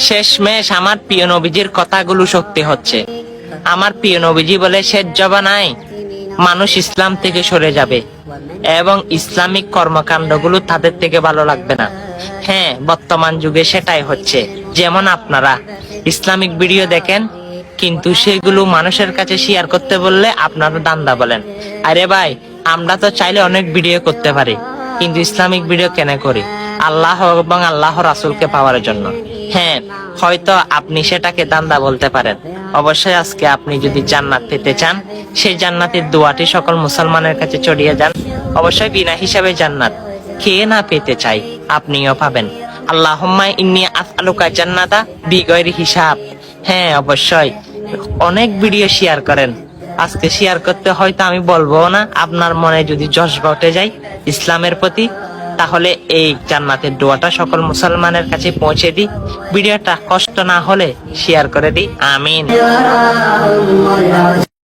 শেষমেশ আমার প্রিয় নবীজির কথাগুলো সত্যি হচ্ছে। আমার প্রিয় নবীজি বলে, শেষ জবানায় মানুষ ইসলাম থেকে সরে যাবে এবং ইসলামিক কর্মকাণ্ডগুলো তাদের থেকে ভালো লাগবে না। হ্যাঁ, বর্তমান যুগে সেটাই হচ্ছে। যেমন আপনারা ইসলামিক ভিডিও দেখেন, কিন্তু সেগুলো মানুষের কাছে শেয়ার করতে বললে আপনারা দান্দা বলেন। আরে ভাই, আমরা তো চাইলে অনেক ভিডিও করতে পারি, কিন্তু ইসলামিক ভিডিও কেন করি? আল্লাহ এবং আল্লাহ রাসূলকে পাওয়ার জন্য। হ্যাঁ, হয়তো আপনি সেটাকে দান্দা বলতে পারেন। অবশ্যই আজকে আপনি যদি জান্নাত পেতে চান, সেই জান্নাতের দোয়াটি সকল মুসলমানের কাছে ছড়িয়ে যান। অবশ্যই বিনা হিসাবে জান্নাত কে না পেতে চাই, আপনিও পাবেন। আল্লাহুম্মা ইন্নী আসআলুকা জান্নাতা বিগয়রি হিসাব। হ্যাঁ, অবশ্যই অনেক ভিডিও শেয়ার করেন। আজকে শেয়ার করতে হয়তো আমি বলবো না, আপনার মনে যদি জজবা উঠে যায় ইসলামের প্রতি, তাহলে এই জান্নাতের দোয়াটা সকল মুসলমানের কাছে পৌঁছে দিই। ভিডিওটা কষ্ট না হলে শেয়ার করে দিই। আমিন।